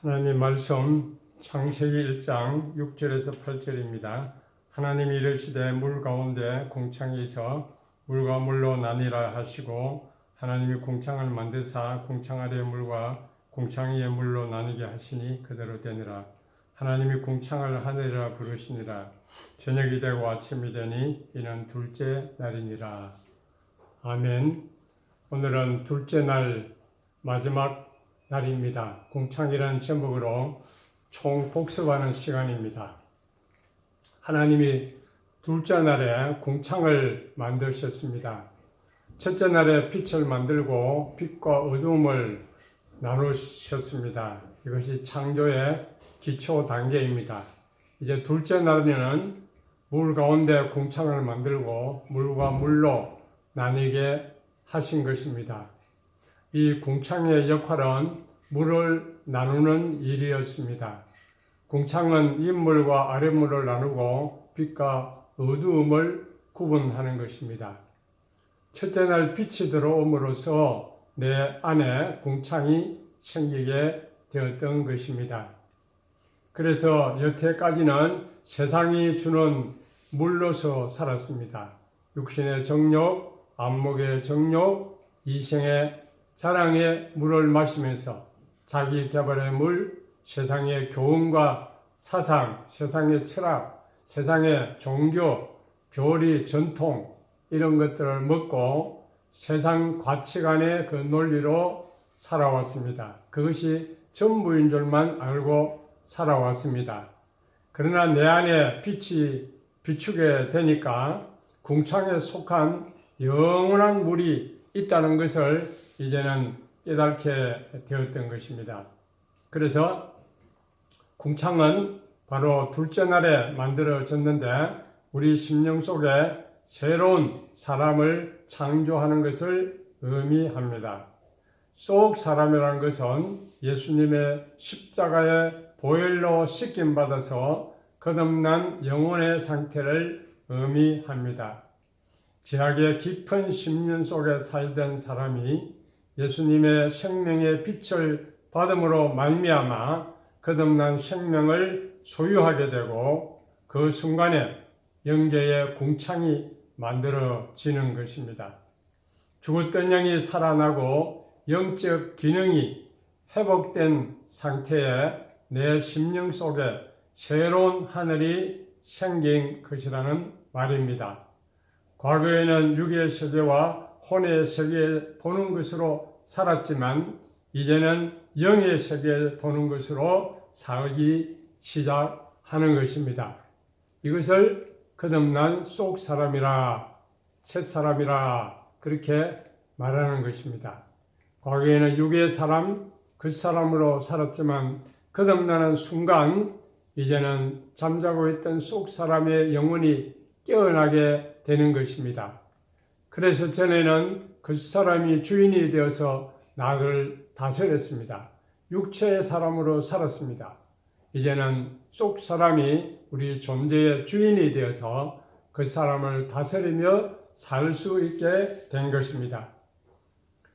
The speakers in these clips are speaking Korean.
하나님 말씀 창세기 1장 6절에서 8절입니다. 하나님이 이르시되 물 가운데 궁창이 있어 물과 물로 나뉘라 하시고 하나님이 궁창을 만드사 궁창 아래의 물과 궁창 위의 물로 나뉘게 하시니 그대로 되니라. 하나님이 궁창을 하늘이라 부르시니라. 저녁이 되고 아침이 되니 이는 둘째 날이니라. 아멘. 오늘은 둘째 날 마지막 날입니다. 궁창이라는 제목으로 총 복습하는 시간입니다. 하나님이 둘째 날에 궁창을 만드셨습니다. 첫째 날에 빛을 만들고 빛과 어두움을 나누셨습니다. 이것이 창조의 기초 단계입니다. 이제 둘째 날에는 물 가운데 궁창을 만들고 물과 물로 나뉘게 하신 것입니다. 이 궁창의 역할은 물을 나누는 일이었습니다. 궁창은 윗물과 아랫물을 나누고 빛과 어두움을 구분하는 것입니다. 첫째 날 빛이 들어옴으로써 내 안에 궁창이 생기게 되었던 것입니다. 그래서 여태까지는 세상이 주는 물로서 살았습니다. 육신의 정욕, 안목의 정욕, 이생의 자랑의 물을 마시면서 자기 개발의 물, 세상의 교훈과 사상, 세상의 철학, 세상의 종교, 교리, 전통 이런 것들을 먹고 세상 가치관의 그 논리로 살아왔습니다. 그것이 전부인 줄만 알고 살아왔습니다. 그러나 내 안에 빛이 비추게 되니까 궁창에 속한 영원한 물이 있다는 것을 이제는 깨닫게 되었던 것입니다. 그래서 궁창은 바로 둘째 날에 만들어졌는데 우리 심령 속에 새로운 사람을 창조하는 것을 의미합니다. 속 사람이라는 것은 예수님의 십자가의 보혈로 씻김받아서 거듭난 영혼의 상태를 의미합니다. 죄악의 깊은 심령 속에 살던 사람이 예수님의 생명의 빛을 받음으로 말미암아 거듭난 생명을 소유하게 되고 그 순간에 영계의 궁창이 만들어지는 것입니다. 죽었던 영이 살아나고 영적 기능이 회복된 상태에 내 심령 속에 새로운 하늘이 생긴 것이라는 말입니다. 과거에는 육의 세계와 혼의 세계에 보는 것으로 살았지만 이제는 영의 세계에 보는 것으로 살기 시작하는 것입니다. 이것을 거듭난 속 사람이라 새 사람이라 그렇게 말하는 것입니다. 과거에는 육의 사람 그 사람으로 살았지만 거듭나는 순간 이제는 잠자고 있던 속 사람의 영혼이 깨어나게 되는 것입니다. 그래서 전에는 그 사람이 주인이 되어서 나를 다스렸습니다. 육체의 사람으로 살았습니다. 이제는 속 사람이 우리 존재의 주인이 되어서 그 사람을 다스리며 살 수 있게 된 것입니다.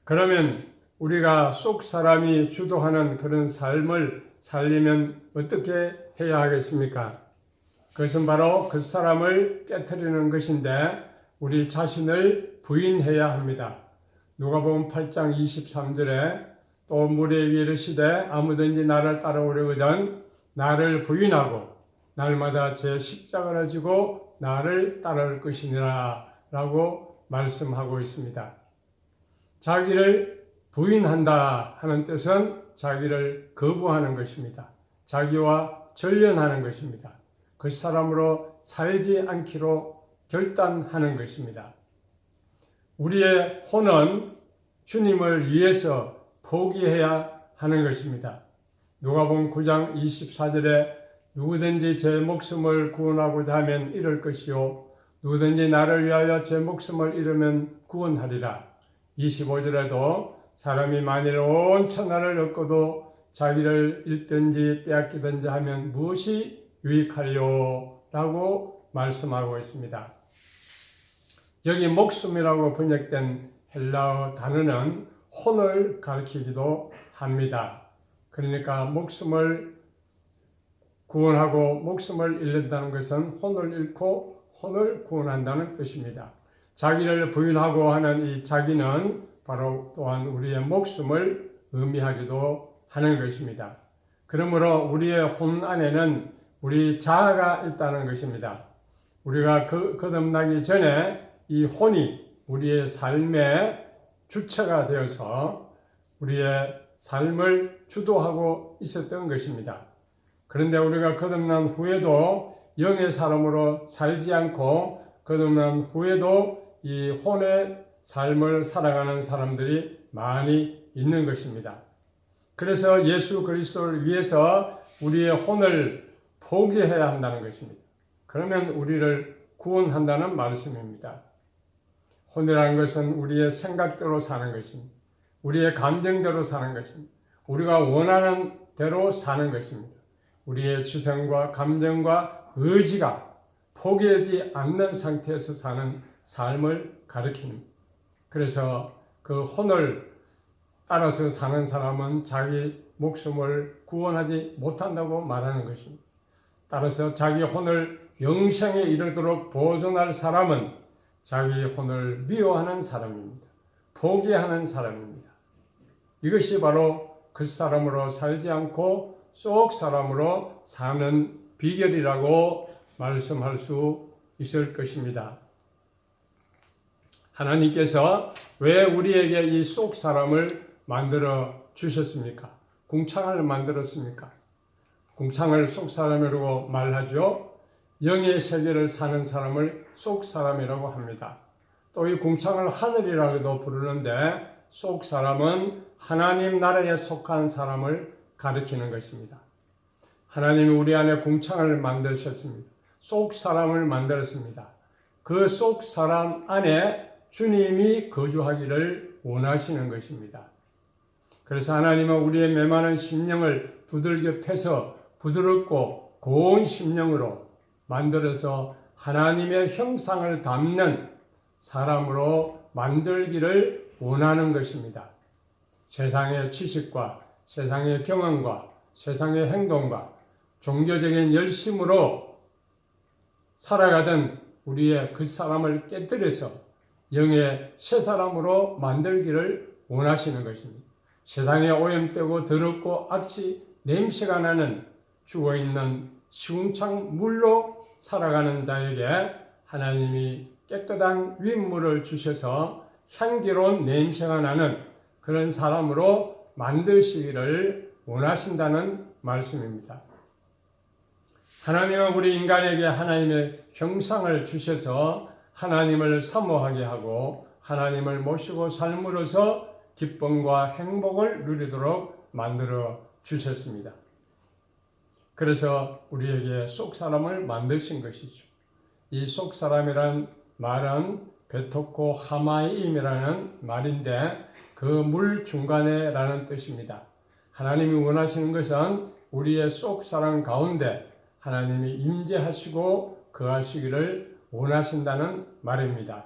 그러면 우리가 속 사람이 주도하는 그런 삶을 살려면 어떻게 해야 하겠습니까? 그것은 바로 그 사람을 깨트리는 것인데 우리 자신을 부인해야 합니다. 누가복음 8장 23절에 또 무리에게 이르시되 아무든지 나를 따라오려거든 나를 부인하고 날마다 제 십자가를 지고 나를 따를 것이니라 라고 말씀하고 있습니다. 자기를 부인한다 하는 뜻은 자기를 거부하는 것입니다. 자기와 전련하는 것입니다. 그 사람으로 살지 않기로 결단하는 것입니다. 우리의 혼은 주님을 위해서 포기해야 하는 것입니다. 누가복음 9장 24절에 누구든지 제 목숨을 구원하고자 하면 잃을 것이요 누구든지 나를 위하여 제 목숨을 잃으면 구원하리라. 25절에도 사람이 만일 온 천하를 얻고도 자기를 잃든지 빼앗기든지 하면 무엇이 유익하리요? 라고 말씀하고 있습니다. 여기 목숨이라고 번역된 헬라어 단어는 혼을 가리키기도 합니다. 그러니까 목숨을 구원하고 목숨을 잃는다는 것은 혼을 잃고 혼을 구원한다는 뜻입니다. 자기를 부인하고 하는 이 자기는 바로 또한 우리의 목숨을 의미하기도 하는 것입니다. 그러므로 우리의 혼 안에는 우리 자아가 있다는 것입니다. 우리가 거듭나기 전에 이 혼이 우리의 삶의 주체가 되어서 우리의 삶을 주도하고 있었던 것입니다. 그런데 우리가 거듭난 후에도 영의 사람으로 살지 않고 거듭난 후에도 이 혼의 삶을 살아가는 사람들이 많이 있는 것입니다. 그래서 예수 그리스도를 위해서 우리의 혼을 포기해야 한다는 것입니다. 그러면 우리를 구원한다는 말씀입니다. 혼이라는 것은 우리의 생각대로 사는 것입니다. 우리의 감정대로 사는 것입니다. 우리가 원하는 대로 사는 것입니다. 우리의 지성과 감정과 의지가 포기하지 않는 상태에서 사는 삶을 가리킵니다. 그래서 그 혼을 따라서 사는 사람은 자기 목숨을 구원하지 못한다고 말하는 것입니다. 따라서 자기 혼을 영생에 이르도록 보존할 사람은 자기 혼을 미워하는 사람입니다. 포기하는 사람입니다. 이것이 바로 그 사람으로 살지 않고 속 사람으로 사는 비결이라고 말씀할 수 있을 것입니다. 하나님께서 왜 우리에게 이 속 사람을 만들어 주셨습니까? 궁창을 만들었습니까? 궁창을 속 사람이라고 말하죠. 영의 세계를 사는 사람을 속 사람이라고 합니다. 또 이 궁창을 하늘이라고도 부르는데 속 사람은 하나님 나라에 속한 사람을 가리키는 것입니다. 하나님이 우리 안에 궁창을 만드셨습니다. 속 사람을 만들었습니다. 그 속 사람 안에 주님이 거주하기를 원하시는 것입니다. 그래서 하나님은 우리의 메마른 심령을 두들겨 패서 부드럽고 고운 심령으로 만들어서 하나님의 형상을 담는 사람으로 만들기를 원하는 것입니다. 세상의 지식과 세상의 경험과 세상의 행동과 종교적인 열심으로 살아가던 우리의 그 사람을 깨뜨려서 영의 새 사람으로 만들기를 원하시는 것입니다. 세상에 오염되고 더럽고 악취 냄새가 나는 죽어있는 시궁창 물로 살아가는 자에게 하나님이 깨끗한 윗물을 주셔서 향기로운 냄새가 나는 그런 사람으로 만드시기를 원하신다는 말씀입니다. 하나님은 우리 인간에게 하나님의 형상을 주셔서 하나님을 사모하게 하고 하나님을 모시고 삶으로서 기쁨과 행복을 누리도록 만들어 주셨습니다. 그래서 우리에게 속 사람을 만드신 것이죠. 이 속 사람이란 말은 베토코 하마임이라는 말인데 그 물 중간에 라는 뜻입니다. 하나님이 원하시는 것은 우리의 속 사람 가운데 하나님이 임재하시고 거하시기를 원하신다는 말입니다.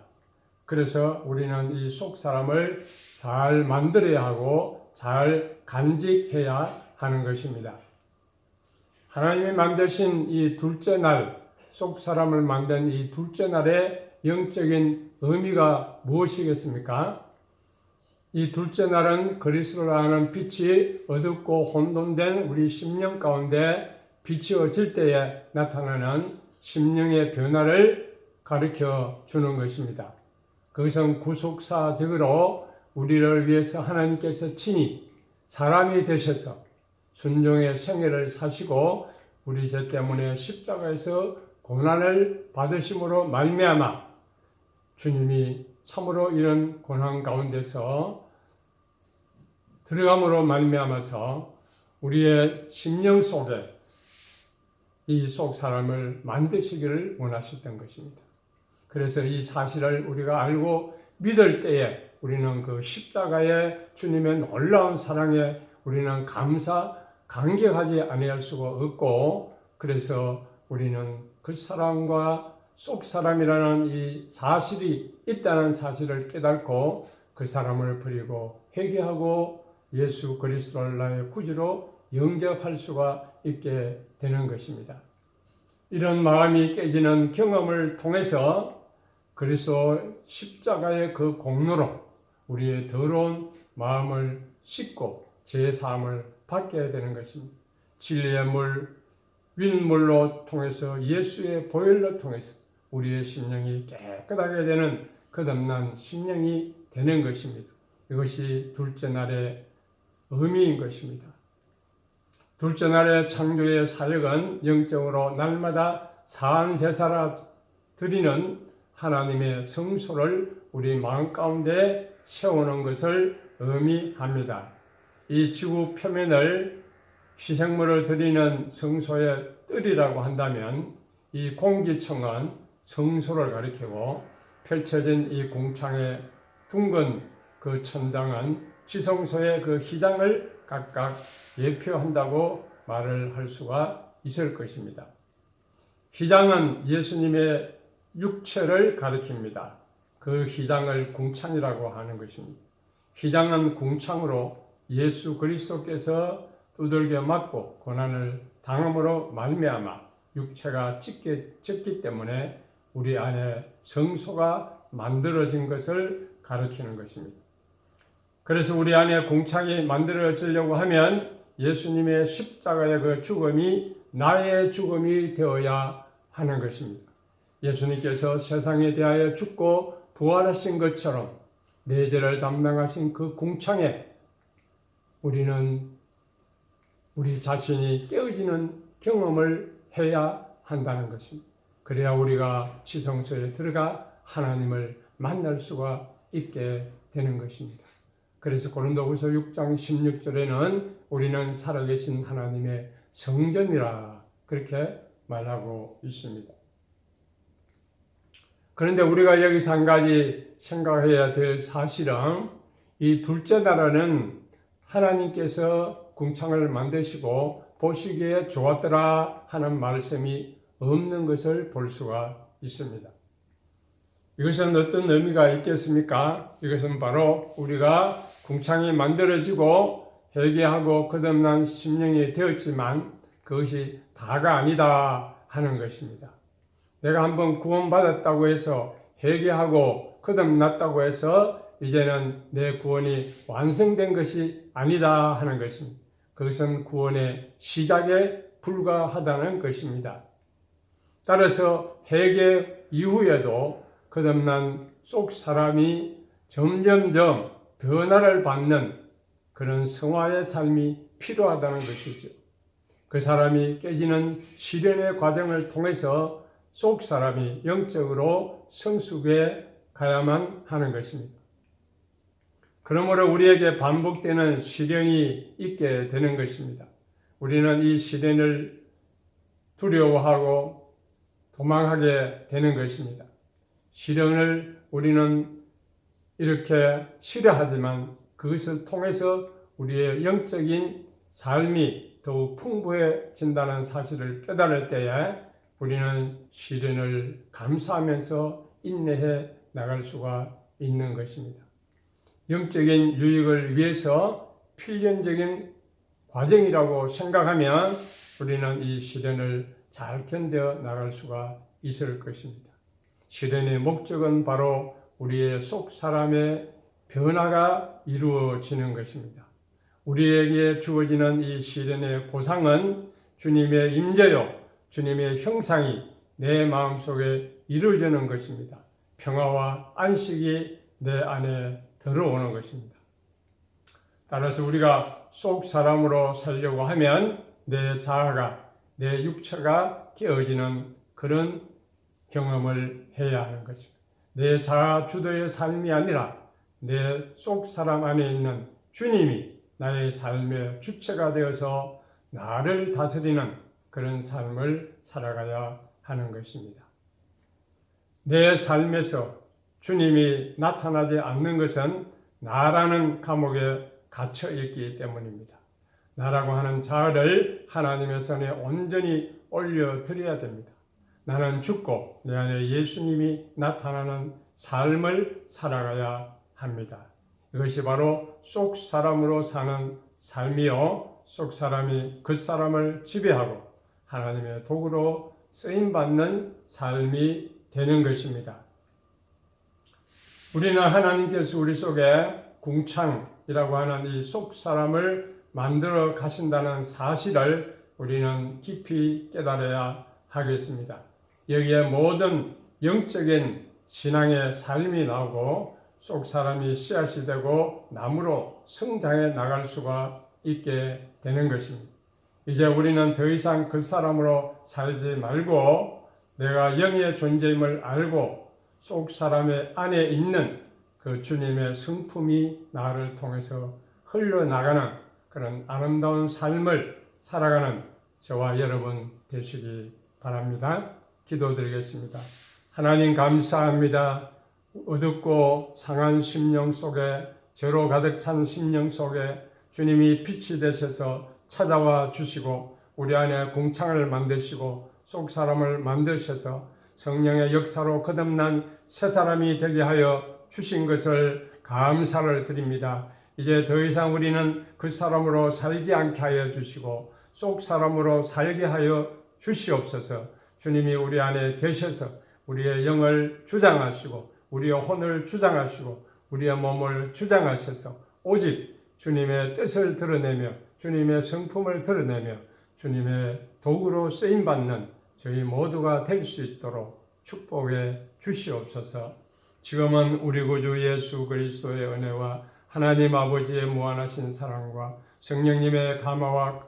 그래서 우리는 이 속 사람을 잘 만들어야 하고 잘 간직해야 하는 것입니다. 하나님이 만드신 이 둘째 날, 속 사람을 만든 이 둘째 날의 영적인 의미가 무엇이겠습니까? 이 둘째 날은 그리스도라는 빛이 어둡고 혼돈된 우리 심령 가운데 비추어질 때에 나타나는 심령의 변화를 가르쳐 주는 것입니다. 그것은 구속사적으로 우리를 위해서 하나님께서 친히 사람이 되셔서 순종의 생애를 사시고 우리 죄 때문에 십자가에서 고난을 받으심으로 말미암아 주님이 참으로 이런 고난 가운데서 들어감으로 말미암아서 우리의 심령 속에 이 속 사람을 만드시기를 원하셨던 것입니다. 그래서 이 사실을 우리가 알고 믿을 때에 우리는 그 십자가의 주님의 놀라운 사랑에 우리는 감격하지 아니할 수가 없고, 그래서 우리는 그 사람과 속 사람이라는 이 사실이 있다는 사실을 깨닫고 그 사람을 버리고 회개하고 예수 그리스도를 나의 구주로 영접할 수가 있게 되는 것입니다. 이런 마음이 깨지는 경험을 통해서 그리스도 십자가의 그 공로로 우리의 더러운 마음을 씻고 제사함을 받게 되는 것입니다. 진리의 물, 윗물로 통해서 예수의 보혈로 통해서 우리의 심령이 깨끗하게 되는 거듭난 심령이 되는 것입니다. 이것이 둘째 날의 의미인 것입니다. 둘째 날의 창조의 사역은 영적으로 날마다 사한 제사라 드리는 하나님의 성소를 우리 마음 가운데 세우는 것을 의미합니다. 이 지구 표면을 희생물을 드리는 성소의 뜰이라고 한다면 이 공기청은 성소를 가리키고 펼쳐진 이 공창의 둥근 그 천장은 지성소의 그 휘장을 각각 예표한다고 말을 할 수가 있을 것입니다. 휘장은 예수님의 육체를 가리킵니다. 그 휘장을 궁창이라고 하는 것입니다. 휘장은 궁창으로 예수 그리스도께서 두들겨 맞고 고난을 당함으로 말미암아 육체가 찢기 때문에 우리 안에 성소가 만들어진 것을 가리키는 것입니다. 그래서 우리 안에 궁창이 만들어지려고 하면 예수님의 십자가의 그 죽음이 나의 죽음이 되어야 하는 것입니다. 예수님께서 세상에 대하여 죽고 부활하신 것처럼 내 죄를 담당하신 그 궁창에 우리는 우리 자신이 깨어지는 경험을 해야 한다는 것입니다. 그래야 우리가 지성소에 들어가 하나님을 만날 수가 있게 되는 것입니다. 그래서 고린도후서 6장 16절에는 우리는 살아계신 하나님의 성전이라 그렇게 말하고 있습니다. 그런데 우리가 여기서 한 가지 생각해야 될 사실은 이 둘째 날에는 하나님께서 궁창을 만드시고 보시기에 좋았더라 하는 말씀이 없는 것을 볼 수가 있습니다. 이것은 어떤 의미가 있겠습니까? 이것은 바로 우리가 궁창이 만들어지고 회개하고 거듭난 심령이 되었지만 그것이 다가 아니다 하는 것입니다. 내가 한번 구원받았다고 해서 회개하고 거듭났다고 해서 이제는 내 구원이 완성된 것이 아니다 하는 것입니다. 그것은 구원의 시작에 불과하다는 것입니다. 따라서 회개 이후에도 거듭난 속 사람이 점점점 변화를 받는 그런 성화의 삶이 필요하다는 것이죠. 그 사람이 깨지는 시련의 과정을 통해서 속 사람이 영적으로 성숙해 가야만 하는 것입니다. 그러므로 우리에게 반복되는 시련이 있게 되는 것입니다. 우리는 이 시련을 두려워하고 도망하게 되는 것입니다. 시련을 우리는 이렇게 싫어하지만 그것을 통해서 우리의 영적인 삶이 더욱 풍부해진다는 사실을 깨달을 때에 우리는 시련을 감수하면서 인내해 나갈 수가 있는 것입니다. 영적인 유익을 위해서 필연적인 과정이라고 생각하면 우리는 이 시련을 잘 견뎌 나갈 수가 있을 것입니다. 시련의 목적은 바로 우리의 속 사람의 변화가 이루어지는 것입니다. 우리에게 주어지는 이 시련의 보상은 주님의 임재요, 주님의 형상이 내 마음속에 이루어지는 것입니다. 평화와 안식이 내 안에 들어오는 것입니다. 따라서 우리가 속 사람으로 살려고 하면 내 자아가, 내 육체가 깨어지는 그런 경험을 해야 하는 것입니다. 내 자아 주도의 삶이 아니라 내 속 사람 안에 있는 주님이 나의 삶의 주체가 되어서 나를 다스리는 그런 삶을 살아가야 하는 것입니다. 내 삶에서 주님이 나타나지 않는 것은 나라는 감옥에 갇혀 있기 때문입니다. 나라고 하는 자아를 하나님의 손에 온전히 올려드려야 됩니다. 나는 죽고 내 안에 예수님이 나타나는 삶을 살아가야 합니다. 이것이 바로 속 사람으로 사는 삶이요, 속 사람이 그 사람을 지배하고 하나님의 도구로 쓰임받는 삶이 되는 것입니다. 우리는 하나님께서 우리 속에 궁창이라고 하는 이 속 사람을 만들어 가신다는 사실을 우리는 깊이 깨달아야 하겠습니다. 여기에 모든 영적인 신앙의 삶이 나오고 속 사람이 씨앗이 되고 나무로 성장해 나갈 수가 있게 되는 것입니다. 이제 우리는 더 이상 그 사람으로 살지 말고 내가 영의 존재임을 알고 속 사람의 안에 있는 그 주님의 성품이 나를 통해서 흘러나가는 그런 아름다운 삶을 살아가는 저와 여러분 되시기 바랍니다. 기도드리겠습니다. 하나님 감사합니다. 어둡고 상한 심령 속에 죄로 가득 찬 심령 속에 주님이 빛이 되셔서 찾아와 주시고 우리 안에 궁창을 만드시고 속 사람을 만드셔서 성령의 역사로 거듭난 새 사람이 되게 하여 주신 것을 감사를 드립니다. 이제 더 이상 우리는 그 사람으로 살지 않게 하여 주시고 속 사람으로 살게 하여 주시옵소서. 주님이 우리 안에 계셔서 우리의 영을 주장하시고 우리의 혼을 주장하시고 우리의 몸을 주장하셔서 오직 주님의 뜻을 드러내며 주님의 성품을 드러내며 주님의 도구로 쓰임받는 저희 모두가 될 수 있도록 축복해 주시옵소서. 지금은 우리 구주 예수 그리스도의 은혜와 하나님 아버지의 무한하신 사랑과 성령님의 감화와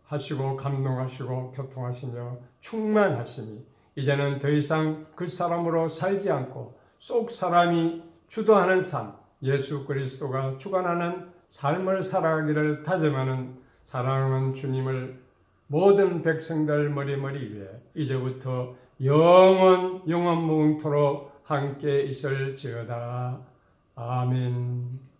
하시고 감동하시고 교통하시며 충만하시니 이제는 더 이상 그 사람으로 살지 않고 속 사람이 주도하는 삶, 예수 그리스도가 주관하는 삶을 살아가기를 다짐하는 사랑하는 주님을 모든 백성들 머리머리 위에 이제부터 영원 무궁토록 함께 있을지어다. 아멘.